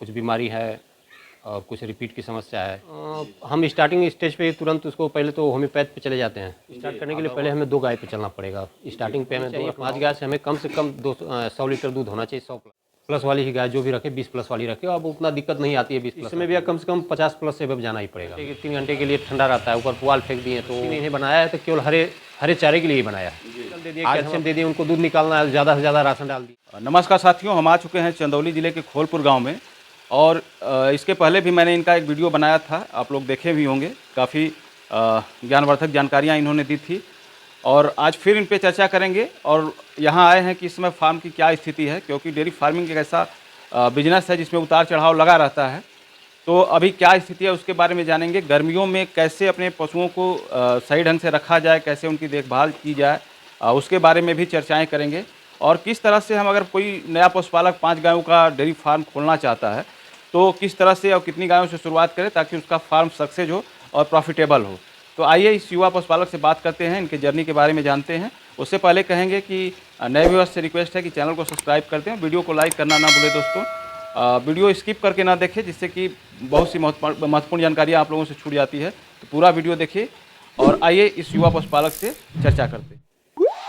कुछ बीमारी है और कुछ रिपीट की समस्या है। हम स्टार्टिंग स्टेज पे तुरंत उसको पहले तो होम्योपैथ पे चले जाते हैं। स्टार्ट करने के लिए पहले हमें 2 गाय पे चलना पड़ेगा। स्टार्टिंग पे हमें 2 या 5 गाय से हमें कम 100 लीटर दूध होना चाहिए। 100 प्लस वाली ही गाय जो भी रखे, 20 प्लस वाली रखे। अब उतना दिक्कत नहीं आती है 20 प्लस में भी, कम से कम 50 प्लस से अब जाना ही पड़ेगा। 3 घंटे के लिए ठंडा रहता है। ऊपर पुआल फेंक दिए तो इन्हें बनाया है तो केवल हरे चारे के लिए ही बनाया है। दे दिए, कैल्शियम दे दिए, उनको दूध निकालना है, ज़्यादा से ज़्यादा राशन डाल दिया। नमस्कार साथियों, हम आ चुके हैं चंदौली ज़िले के खोलपुर गांव में। और इसके पहले भी मैंने इनका एक वीडियो बनाया था, आप लोग देखे भी होंगे। काफ़ी ज्ञानवर्धक जानकारियां इन्होंने दी थी और आज फिर इन पे चर्चा करेंगे। और यहाँ आए हैं कि इस समय फार्म की क्या स्थिति है, क्योंकि डेयरी फार्मिंग एक ऐसा बिजनेस है जिसमें उतार चढ़ाव लगा रहता है। तो अभी क्या स्थिति है उसके बारे में जानेंगे। गर्मियों में कैसे अपने पशुओं को सही ढंग से रखा जाए, कैसे उनकी देखभाल की जाए, उसके बारे में भी चर्चाएं करेंगे। और किस तरह से हम, अगर कोई नया पशुपालक 5 गायों का डेयरी फार्म खोलना चाहता है तो किस तरह से और कितनी गायों से शुरुआत करें ताकि उसका फार्म सक्सेस हो और प्रॉफिटेबल हो। तो आइए इस युवा पशुपालक से बात करते हैं, इनके जर्नी के बारे में जानते हैं। उससे पहले कहेंगे कि नए व्यूअर्स से रिक्वेस्ट है कि चैनल को सब्सक्राइब करते हैं, वीडियो को लाइक करना ना भूलें दोस्तों। वीडियो स्किप करके ना देखें, जिससे कि बहुत सी महत्वपूर्ण जानकारियाँ आप लोगों से छूट जाती है। तो पूरा वीडियो देखिए और आइए इस युवा पशुपालक से चर्चा करते हैं।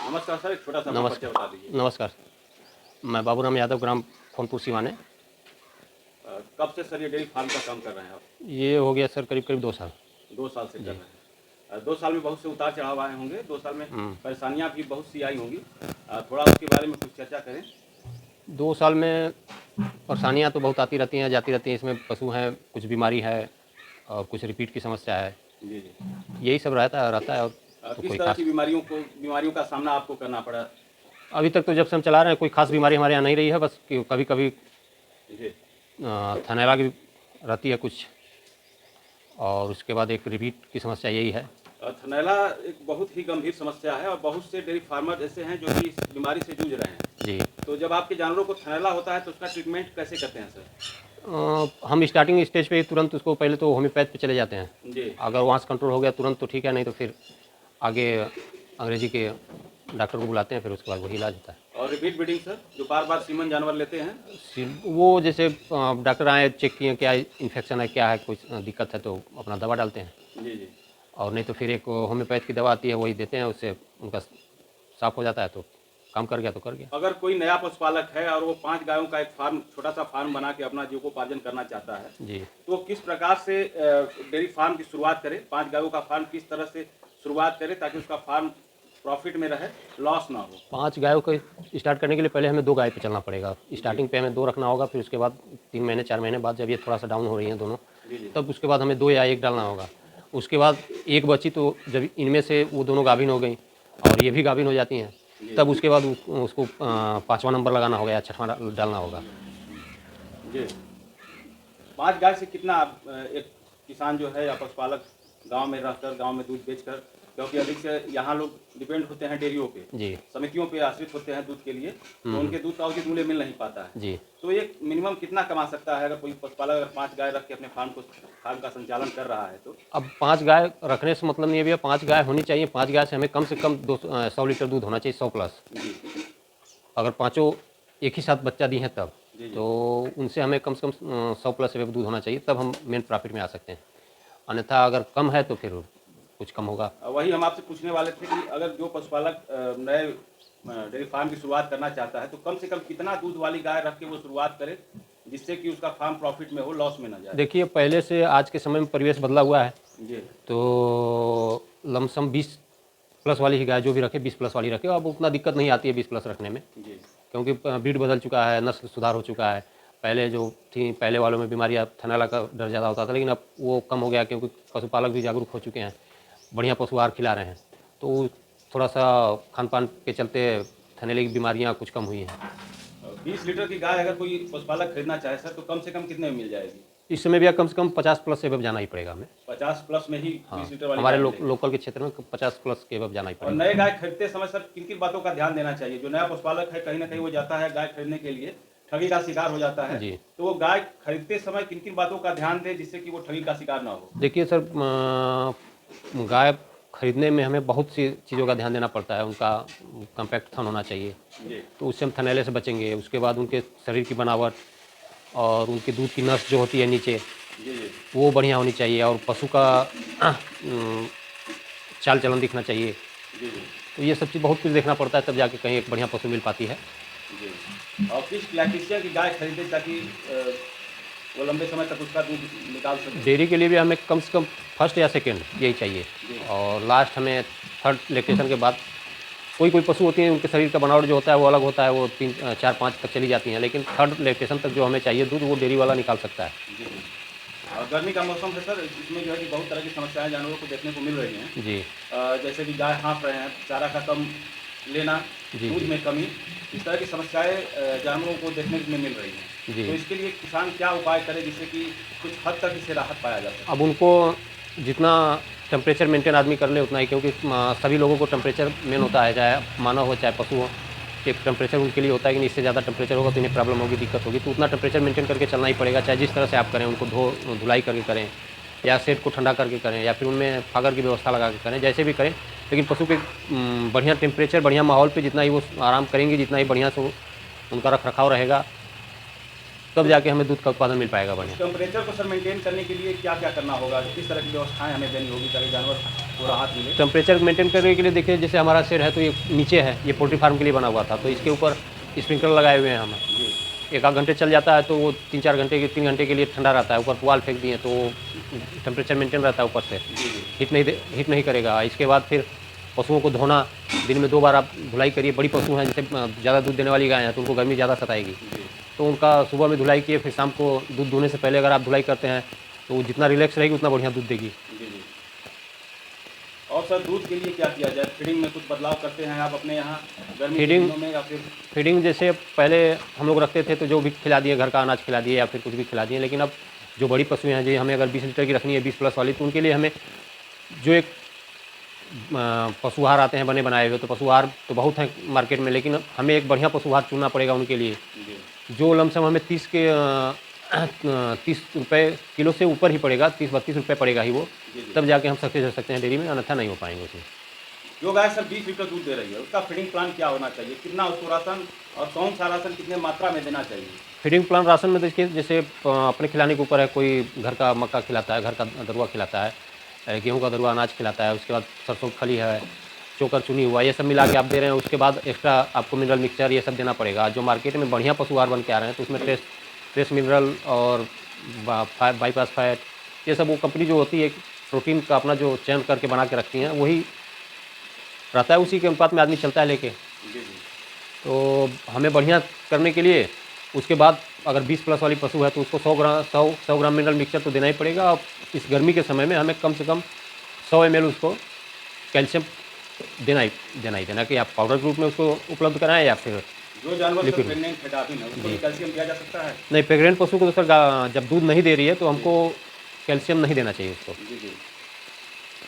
नमस्कार सर, एक छोटा सा परिचय बता दीजिए। नमस्कार, मैं बाबूराम यादव, ग्राम फोनपुर सिवाने। कब से सर ये डेयरी फार्म का काम कर रहे हैं आप? ये हो गया सर करीब 2 साल। 2 साल से कर रहे हैं। 2 साल में बहुत से उतार चढ़ाव आए होंगे, 2 साल में परेशानियां भी बहुत सी आई होंगी। थोड़ा उसके बारे में कुछ चर्चा करें। 2 साल में परेशानियाँ तो बहुत आती रहती हैं, जाती रहती हैं। इसमें पशु हैं, कुछ बीमारी है और कुछ रिपीट की समस्या है। जी जी। यही सब रहता है और तो किस कोई तरह खास की बीमारियों का सामना आपको करना पड़ा? अभी तक तो जब से हम चला रहे हैं कोई खास बीमारी हमारे यहाँ नहीं रही है। बस कभी कभी जी। थनैला की रहती है कुछ, और उसके बाद एक रिपीट की समस्या यही है। थनैला एक बहुत ही गंभीर समस्या है और बहुत से डेयरी फार्मर ऐसे हैं जो कि इस बीमारी से जूझ रहे हैं। जी। तो जब आपके जानवरों को थनैला होता है तो उसका ट्रीटमेंट कैसे करते हैं सर? हम स्टार्टिंग स्टेज पे तुरंत उसको पहले तो होम्योपैथ पे चले जाते हैं। जी। अगर वहाँ से कंट्रोल हो गया तुरंत तो ठीक है, नहीं तो फिर आगे अंग्रेजी के डॉक्टर को बुलाते हैं, फिर उसके बाद वही इलाज होता है। और रिपीट ब्रीडिंग सर, जो बार बार सीमन जानवर लेते हैं? वो जैसे डॉक्टर आए, चेक किए क्या इन्फेक्शन है, क्या है, कोई दिक्कत है तो अपना दवा डालते हैं। जी जी। और नहीं तो फिर एक होम्योपैथ की दवा आती है, वही देते हैं, उससे उनका साफ हो जाता है। तो काम कर गया तो कर गया। अगर कोई नया पशुपालक है और वो 5 गायों का एक फार्म, छोटा सा फार्म बना के अपना जीविकोपार्जन करना चाहता है जी, तो किस प्रकार से डेयरी फार्म की शुरुआत करे? 5 गायों का फार्म किस तरह से शुरुआत करे ताकि उसका फार्म प्रॉफिट में रहे, लॉस ना हो? 5 गायों को स्टार्ट करने के लिए पहले हमें 2 गाय पे चलना पड़ेगा। स्टार्टिंग पे हमें 2 रखना होगा, फिर उसके बाद 3 महीने 4 महीने बाद जब ये थोड़ा सा डाउन हो रही हैं दोनों, तब उसके बाद हमें 2 या 1 डालना होगा। उसके बाद एक बची तो जब इनमें से वो दोनों गाभिन हो गई और ये भी गाभिन हो जाती हैं, तब उसके बाद उसको 5वां नंबर लगाना होगा या 6वां डालना होगा। जी। 5 गाय से कितना एक किसान जो है या पशुपालक गांव में रहकर, गांव में दूध बेचकर, क्योंकि अधिक से यहाँ लोग डिपेंड होते हैं डेयरियों पे, जी, समितियों पे आश्रित होते हैं दूध के लिए, तो उनके दूध का उचित मूल्य मिल नहीं पाता है। जी। तो ये मिनिमम कितना कमा सकता है अगर कोई पशुपालक अगर 5 गाय रख के अपने फार्म का संचालन कर रहा है तो? अब 5 गाय रखने से मतलब नहीं है भैया, 5 गाय होनी चाहिए। 5 गाय से हमें कम 100 लीटर दूध होना चाहिए, 100 प्लस। जी अगर पाँचों एक ही साथ बच्चा दी हैं तब, जी। तो उनसे हमें कम से कम 100 प्लस एवं दूध होना चाहिए, तब हम मेन प्रॉफिट में आ सकते हैं। अन्यथा अगर कम है तो फिर कुछ कम होगा। वही हम आपसे पूछने वाले थे कि अगर जो पशुपालक नए डेयरी फार्म की शुरुआत करना चाहता है तो कम से कम कितना दूध वाली गाय रख के वो शुरुआत करे जिससे कि उसका फार्म प्रॉफिट में हो, लॉस में ना जाए? देखिए, पहले से आज के समय में परिवेश बदला हुआ है, जी। तो लमसम 20 प्लस वाली ही गाय जो भी रखे, 20 प्लस वाली रखे। अब उतना दिक्कत नहीं आती है 20 प्लस रखने में, जी। क्योंकि ब्रीड बदल चुका है, नस्ल सुधार हो चुका है। पहले जो थी, पहले वालों में बीमारियाँ, थनैला का डर ज़्यादा होता था, लेकिन अब वो कम हो गया क्योंकि पशुपालक भी जागरूक हो चुके हैं, बढ़िया पशु आहार खिला रहे हैं। तो थोड़ा सा खान पान के चलते थनैले की बीमारियाँ कुछ कम हुई हैं। 20 लीटर की गाय अगर कोई पशुपालक खरीदना चाहे सर तो कम से कम कितने में मिल जाएगी? इस समय भी कम से कम 50 प्लस से अब जाना ही पड़ेगा हमें। 50 प्लस में ही 20 लीटर वाली हमारे गाय मिलेगी? लोकल के क्षेत्र में 50 प्लस के अब जाना ही और पड़ेगा। नए गाय खरीदते समय सर किन किन बातों का ध्यान देना चाहिए? जो नया पशुपालक है कहीं ना कहीं वो जाता है गाय खरीदने के लिए, ठगी का शिकार हो जाता है जी। तो वो गाय खरीदते समय किन किन बातों का ध्यान दे जिससे कि वो ठगी का शिकार ना हो? देखिए सर, गाय खरीदने में हमें बहुत सी चीज़ों का ध्यान देना पड़ता है। उनका कॉम्पैक्ट थन होना चाहिए, जी। तो उससे हम थनैले से बचेंगे। उसके बाद उनके शरीर की बनावट और उनके दूध की नस जो होती है नीचे जी जी वो बढ़िया होनी चाहिए, और पशु का चाल चलन दिखना चाहिए। जी जी तो ये सब चीज़ बहुत कुछ देखना पड़ता है, तब जाके कहीं एक बढ़िया पशु मिल पाती है। जी। और किस लैक्टेशिया की गाय खरीदे ताकि वो लंबे समय तक उसका दूध निकाल सके? डेयरी के लिए भी हमें कम से कम फर्स्ट या सेकंड यही चाहिए, जी। और लास्ट हमें थर्ड लैक्टेशन के बाद। कोई कोई पशु होती हैं उनके शरीर का बनावट जो होता है वो अलग होता है, वो 3 4 5 तक चली जाती हैं, लेकिन थर्ड लैक्टेशन तक जो हमें चाहिए दूध वो डेयरी वाला निकाल सकता है। जी जी। और गर्मी का मौसम है सर, इसमें जो है कि बहुत तरह की समस्याएं जानवरों को देखने को मिल रही हैं। जी जैसे कि गाय हाँफ रहे हैं, चारा का कम लेना, जी दूध जी में कमी, इस तरह की समस्याएं जानवरों को देखने में मिल रही हैं। जी। तो इसके लिए किसान क्या उपाय करे जिससे कि कुछ हद तक इससे राहत पाया जा सके? अब उनको जितना टेम्परेचर मेंटेन आदमी कर ले उतना ही, क्योंकि सभी लोगों को टेम्परेचर मेन होता है, चाहे मानव हो चाहे पशु हो, कि टेम्परेचर उनके लिए होता है कि नहीं, इससे ज़्यादा टेम्परेचर होगा तो इन्हें प्रॉब्लम होगी, दिक्कत होगी। तो उतना टेम्परेचर मेंटेन करके चलना ही पड़ेगा, चाहे जिस तरह से आप करें, उनको धुलाई करके करें, या शेड को ठंडा करके करें, या फिर उनमें फागर की व्यवस्था लगा के करें, जैसे भी करें। लेकिन पशु के बढ़िया टेम्परेचर, बढ़िया माहौल पे जितना ही वो आराम करेंगे, जितना ही बढ़िया से उनका रख रखाव रहेगा, तब जाके हमें दूध का उत्पादन मिल पाएगा बढ़िया। टेम्परेचर को सर मेंटेन करने के लिए क्या क्या करना होगा, किस तरह की व्यवस्थाएं हमें देनी होगी ताकि जानवर को राहत मिले? टेम्परेचर मेंटेन करने के लिए देखिए, जैसे हमारा शेड है तो ये नीचे है, ये पोल्ट्री फार्म के लिए बना हुआ था, तो इसके ऊपर स्प्रिंकलर लगाए हुए हैं हम। जी एक आध घंटे चल जाता है तो वो 3 घंटे के लिए ठंडा रहता है। ऊपर पुआल फेंक दिए तो टेम्परेचर मेंटेन रहता है ऊपर से, जी जी हीट नहीं करेगा। इसके बाद फिर पशुओं को धोना, दिन में 2 बार आप धुलाई करिए। बड़ी पशु हैं, जैसे ज़्यादा दूध देने वाली गाय हैं तो उनको गर्मी ज़्यादा सताएगी, जी तो उनका सुबह में धुलाई किए, फिर शाम को दूध दूहने से पहले अगर आप धुलाई करते हैं तो जितना रिलैक्स रहेगी उतना बढ़िया दूध देगी। जी जी। और सर दूध के लिए क्या किया जाए, फीडिंग में कुछ बदलाव करते हैं आप अपने यहाँ गर्मी के फीडिंग- दिनों में, या फिर? फीडिंग जैसे पहले हम लोग रखते थे तो जो भी खिला दिए, घर का अनाज खिला दिए या फिर कुछ भी खिला दिए, लेकिन अब जो बड़ी पशु हैं, जी हमें अगर 20 लीटर की रखनी है, 20 प्लस वाली, तो उनके लिए हमें जो एक पशु आहार आते हैं बने बनाए हुए, तो पशु आहार तो बहुत हैं मार्केट में, लेकिन हमें एक बढ़िया पशु आहार चुनना पड़ेगा उनके लिए, जी जो लमसम हमें 30 रुपये किलो से ऊपर ही पड़ेगा, 30-32 रुपये पड़ेगा ही वो, जी जी। तब जाके हम सक्सेस हो सकते हैं डेयरी में, अन्यथा नहीं हो पाएंगे उसमें। जो गाय सर 20 लीटर दूध दे रही है उसका फीडिंग प्लान क्या होना चाहिए, कितना उसको राशन, और कौन सा राशन कितने मात्रा में देना चाहिए? फीडिंग प्लान राशन में देखिए, जैसे अपने खिलाने के ऊपर है, कोई घर का मक्का खिलाता है, घर का दरुआ खिलाता है, गेहूं का दरुआ अनाज खिलाता है, उसके बाद सरसों की खली है, चोकर चुनी हुआ, ये सब मिला के आप दे रहे हैं। उसके बाद एक्स्ट्रा आपको मिनरल मिक्सचर ये सब देना पड़ेगा। जो मार्केट में बढ़िया पशु आहार बन के आ रहे हैं तो उसमें ट्रेस मिनरल और बाईपास फैट, ये सब वो कंपनी जो होती है प्रोटीन का अपना जो चयन करके बना के रखती हैं, वही रहता है, उसी के अनुपात में आदमी चलता है लेके। जी जी तो हमें बढ़िया करने के लिए उसके बाद अगर 20 प्लस वाली पशु है तो उसको 100 ग्राम मिनरल मिक्सचर तो देना ही पड़ेगा। और इस गर्मी के समय में हमें कम से कम 100 ml उसको कैल्शियम देना कि आप पाउडर के रूप में उसको उपलब्ध कराएं, या फिर जो जानवर लिक्विड। प्रेग्नेंट है गाभिन है उसको भी कैल्शियम दिया जा सकता है? नहीं, प्रेग्नेंट पशु को तो सर जब दूध नहीं दे रही है तो हमको कैल्शियम नहीं देना चाहिए उसको। जी जी।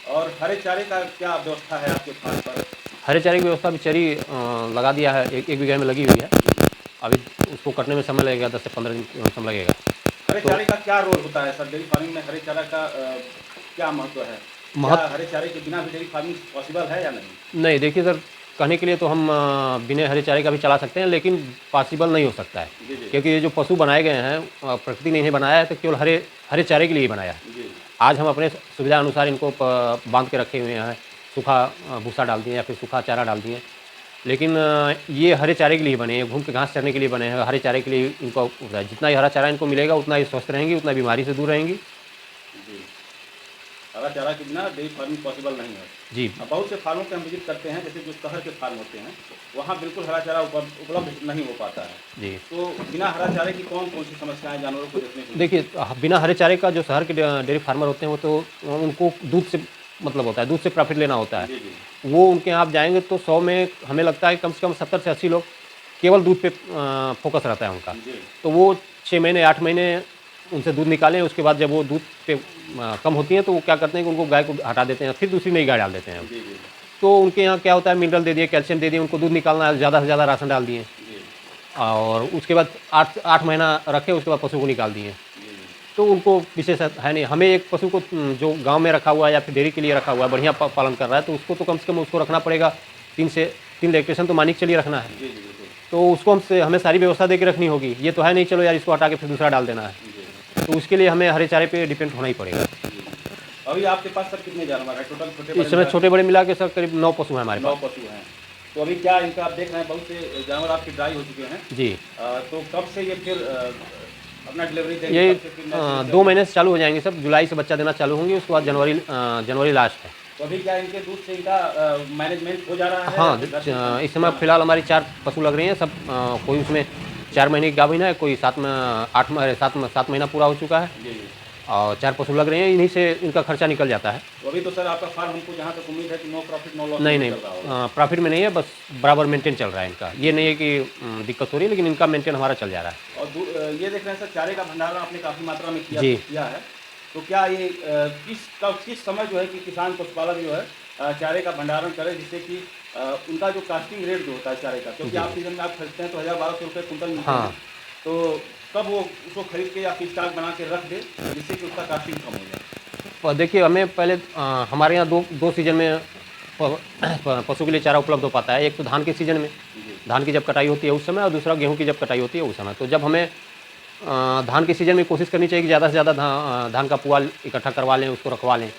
और हरे चारे का क्या व्यवस्था है आपके फार्म पर? हरे चारे की व्यवस्था भी चरी लगा दिया है, एक बीघे में लगी हुई है। अभी उसको कटने में समय लगेगा, 10 से 15 दिन समय लगेगा। हरे चारे का क्या रोल होता है सर डेयरी फार्मिंग में? हरे चारा का क्या महत्व है? क्या हरे चारे के बिना भी डेयरी फार्मिंग पॉसिबल है या नहीं? नहीं, देखिए सर, कहने के लिए तो हम बिना हरे चारे का भी चला सकते हैं, लेकिन पॉसिबल नहीं हो सकता है, जी जी क्योंकि ये जो पशु बनाए गए हैं प्रकृति ने इन्हें बनाया है तो केवल हरे चारे के लिए ही बनाया है। जी आज हम अपने सुविधा अनुसार इनको बांध के रखे हुए हैं, सूखा भूसा डाल दिए या फिर सूखा चारा डाल दिए, लेकिन ये हरे चारे के लिए बने हैं, घूम के घास चरने के लिए बने हैं। हरे चारे के लिए इनको होता है, जितना ही हरा चारा इनको मिलेगा उतना ही स्वस्थ रहेंगी, उतना बीमारी से दूर रहेंगी। जी। हरा चारा के बिना डेयरी फार्मिंग पॉसिबल नहीं है। जी, अब बहुत से फार्मों पे हम विजिट करते हैं, जैसे जो शहर के फार्म होते हैं वहाँ बिल्कुल हरा चारा उपलब्ध नहीं हो पाता है। जी। तो बिना हरा चारे की कौन कौन सी समस्याएं जानवरों को देखने को? देखिए, बिना हरे चारे का जो शहर के डेयरी फार्मर होते हैं वो तो उनको दूध से मतलब होता है, दूध से प्रॉफिट लेना होता है। जी जी वो उनके यहाँ आप जाएंगे तो 100 में हमें लगता है कम से कम 70 से 80 लोग केवल दूध पे फोकस रहता है उनका। जी तो वो 6 महीने 8 महीने उनसे दूध निकालें, उसके बाद जब वो दूध पे कम होती हैं तो वो क्या करते हैं कि उनको गाय को हटा देते हैं, फिर दूसरी नई गाय डाल देते हैं। जी जी तो उनके यहाँ क्या होता है, मिनरल दे दिए, कैल्शियम दे दिए, उनको दूध निकालना है, ज़्यादा से ज़्यादा राशन डाल दिए, जी और उसके बाद 8 महीना रखे, उसके बाद पशु को निकाल दिए। जी तो उनको विशेष है नहीं। हमें एक पशु को जो गांव में रखा हुआ है या फिर डेयरी के लिए रखा हुआ है, बढ़िया पालन कर रहा है, तो उसको तो कम से कम उसको रखना पड़ेगा 3 लैक्टेशन तो मानिक चलिए रखना है। जी जी बिल्कुल। तो उसको हमें सारी व्यवस्था दे के रखनी होगी। ये तो है नहीं चलो यार इसको हटा के फिर दूसरा डाल देना है, तो उसके लिए हमें हरे चारे पे डिपेंड होना ही पड़ेगा। अभी आपके पास सर कितने जानवर हैं टोटल? छोटे इस समय छोटे बड़े मिला के सर करीब 9 पशु हैं हमारे 9 पास। पशु हैं। तो अभी क्या इनका आप देख रहे हैं, बहुत से जानवर आपके ड्राई हो चुके हैं जी। तो कब से ये फिर अपना डिलीवरी देंगे? ये कब से फिर 2 महीने से चालू हो जाएंगे सब, जुलाई से बच्चा देना चालू होंगे, उसके बाद जनवरी लास्ट है। तो अभी क्या इनके दूध से इनका मैनेजमेंट हो जा रहा है? हाँ, इस समय फिलहाल हमारी 4 पशु लग रही हैं सब। कोई उसमें 4 महीने की गाभिन है, कोई 7 महीना पूरा हो चुका है जी। और 4 पशु लग रहे हैं। इन्हीं से इनका खर्चा निकल जाता है। तो अभी तो सर आपका फार्म हमको जहाँ तक उम्मीद है कि नो प्रॉफिट नो लॉस नहीं, चल रहा होगा। प्रॉफिट में नहीं है, बस बराबर मेंटेन चल रहा है इनका। ये नहीं है कि दिक्कत हो रही है, लेकिन इनका मेंटेन हमारा चल जा रहा है। और ये देख रहे हैं सर, चारे का भंडारण आपने काफ़ी मात्रा में जी। किया है। तो क्या ये किस समय जो है कि किसान पशुपालक जो है चारे का भंडारण करे, जिससे कि उनका जो कास्टिंग रेट जो होता है चारे का, क्योंकि आप सीजन में आप खरीदते हैं तो 1000-1200 रुपये कुंटल मिलते हैं, तो कब वो उसको खरीद के या फिर स्टॉक बना के रख दे जिससे कि उसका कास्टिंग कम हो जाए? देखिए हमें पहले हमारे यहाँ दो सीजन में पशु के लिए चारा उपलब्ध हो पाता है। एक तो धान के सीजन में, धान की जब कटाई होती है उस समय, और दूसरा गेहूँ की जब कटाई होती है उस समय। तो जब हमें धान के सीजन में कोशिश करनी चाहिए कि ज़्यादा से ज़्यादा धान का पुआल इकट्ठा करवा लें, उसको रखवा लें।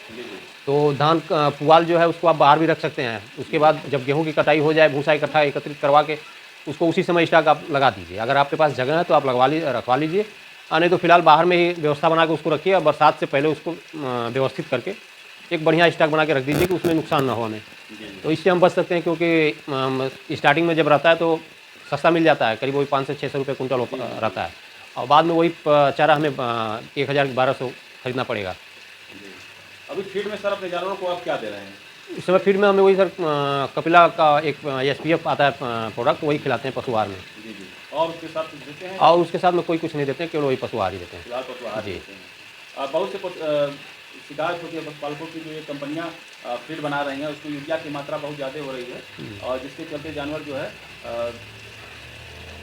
तो धान का पुआल जो है उसको आप बाहर भी रख सकते हैं। उसके बाद जब गेहूँ की कटाई हो जाए, भूसा इकट्ठा एकत्रित करवा के उसको उसी समय स्टॉक आप लगा दीजिए। अगर आपके पास जगह है तो आप रखवा लीजिए, नहीं तो फिलहाल बाहर में ही व्यवस्था बना के उसको रखिए, और बरसात से पहले उसको व्यवस्थित करके एक बढ़िया स्टॉक बना के रख दीजिए कि उसमें नुकसान ना हो हमें। तो इससे हम बच सकते हैं, क्योंकि स्टार्टिंग में जब रहता है तो सस्ता मिल जाता है, करीब वही 500 से 600 रुपये कुंटल रहता है, और बाद में वही चारा हमें 1000-1200 खरीदना पड़ेगा। अभी फीड में सर अपने जानवरों को आप क्या दे रहे हैं? इस समय फीड में हमें वही सर कपिला का एक SPF आता है प्रोडक्ट, वही खिलाते हैं पशु आहार में। जी। और उसके साथ कुछ देते हैं? और उसके साथ में कोई कुछ नहीं देते हैं, केवल वही पशु आहार ही देते हैं। फिलहाल पशु आहार जी। देते हैं। बहुत से शिकायत होती है पशुपालकों की, जो ये कंपनियां फीड बना रही हैं उसको यूरिया की मात्रा बहुत ज़्यादा हो रही है, और जिसके चलते जानवर जो है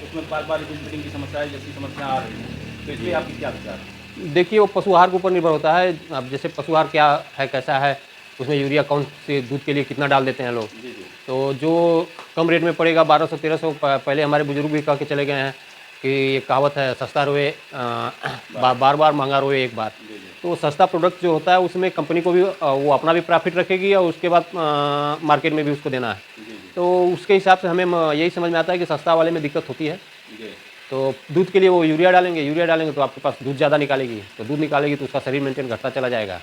उसमें बार रिपीट ब्रीडिंग की समस्याएं जैसी समस्या आ रही है। तो इसलिए आपकी क्या विचार है? देखिए वो पशु आहार के ऊपर निर्भर होता है। अब जैसे पशु आहार क्या है, कैसा है, उसमें यूरिया कौन से दूध के लिए कितना डाल देते हैं लोग। जी। तो जो कम रेट में पड़ेगा 1200-1300, पहले हमारे बुजुर्ग भी कह के चले गए हैं कि ये कहावत है, सस्ता रोए बार बार, महंगा रोए एक बार। तो सस्ता प्रोडक्ट जो होता है उसमें कंपनी को भी वो अपना भी प्रॉफिट रखेगी, और उसके बाद मार्केट में भी उसको देना है। तो उसके हिसाब से हमें यही समझ में आता है कि सस्ता वाले में दिक्कत होती है। तो दूध के लिए वो यूरिया डालेंगे तो आपके पास दूध ज़्यादा निकालेगी, तो दूध निकालेगी तो उसका शरीर मेंटेन घटता चला जाएगा।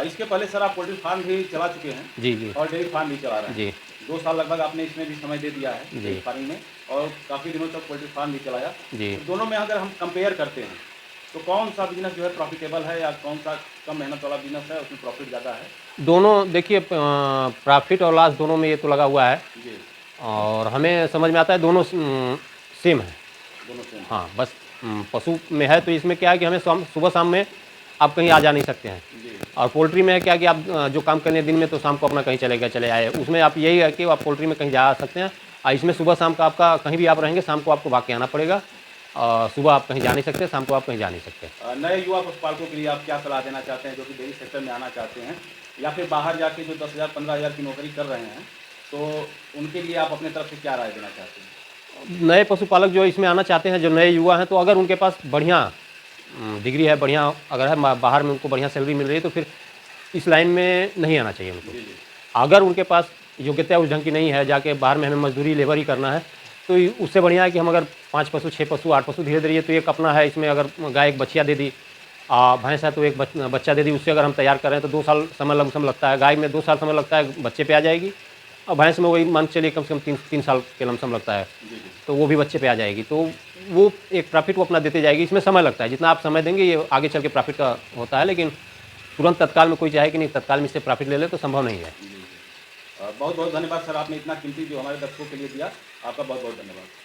इसके पहले सर आप पोल्ट्री फार्म भी चला चुके हैं? जी। और डेयरी फार्म भी चला रहे हैं? जी। 2 साल लगभग आपने इसमें भी समय दे दिया है डेयरी फार्मिंग में, और काफ़ी दिनों तक पोल्ट्री फार्म भी चलाया जी। तो दोनों में अगर हम कंपेयर करते हैं तो कौन सा बिजनेस जो है प्रॉफिटेबल है, या कौन सा कम मेहनत वाला बिजनेस है, उसमें प्रॉफिट ज़्यादा है? दोनों देखिए, प्रॉफिट और लॉस दोनों में ये तो लगा हुआ है, जी। और हमें समझ में आता है दोनों सेम है। दोनों सेम? हाँ, बस पशु में है तो इसमें क्या है कि हमें सुबह शाम में आप कहीं आ जा नहीं सकते हैं, और पोल्ट्री में है क्या कि आप जो काम करने दिन में तो शाम को अपना कहीं चले आए। उसमें आप यही है कि आप पोल्ट्री में कहीं जा सकते हैं, और इसमें सुबह शाम का आपका कहीं भी आप रहेंगे, शाम को आपको भाग के आना पड़ेगा, और सुबह आप कहीं जा नहीं सकते, शाम को आप कहीं जा नहीं सकते। नए युवा पशुपालकों के लिए आप क्या सलाह देना चाहते हैं, जो कि डेयरी सेक्टर में आना चाहते हैं, या फिर बाहर जाके जो 10,000-15,000 की नौकरी कर रहे हैं, तो उनके लिए आप अपने तरफ से क्या राय देना चाहते हैं? नए पशुपालक जो इसमें आना चाहते हैं, जो नए युवा हैं, तो अगर उनके पास बढ़िया डिग्री है, बढ़िया अगर है, बाहर में उनको बढ़िया सैलरी मिल रही है, तो फिर इस लाइन में नहीं आना चाहिए उनको। अगर उनके पास योग्यता उस ढंग की नहीं है, जाके बाहर में हमें मजदूरी लेबर ही करना है, तो उससे बढ़िया है कि हम अगर 5 पशु 6 पशु 8 पशु धीरे धीरे, तो एक अपना है, इसमें अगर गाय एक बच्चिया दे दी, भैंस है तो एक बच्चा दे दी, उससे अगर हम तैयार कर रहे हैं तो 2 साल समय लमसम लगता है। गाय में 2 साल समय लगता है, बच्चे पे आ जाएगी, और भैंस में वही मान चलिए कम से कम 3 साल के लमसम लगता है, तो वो भी बच्चे पे आ जाएगी। तो वो एक प्रॉफिट वो अपना देते जाएगी। इसमें समय लगता है, जितना आप समय देंगे ये आगे चल के प्रॉफिट का होता है, लेकिन तुरंत तत्काल में कोई चाहे कि नहीं तत्काल में इससे प्रॉफिट ले ले तो संभव नहीं है। बहुत बहुत धन्यवाद सर, आपने इतना कीमती जो हमारे दर्शकों के लिए दिया, आपका बहुत बहुत धन्यवाद।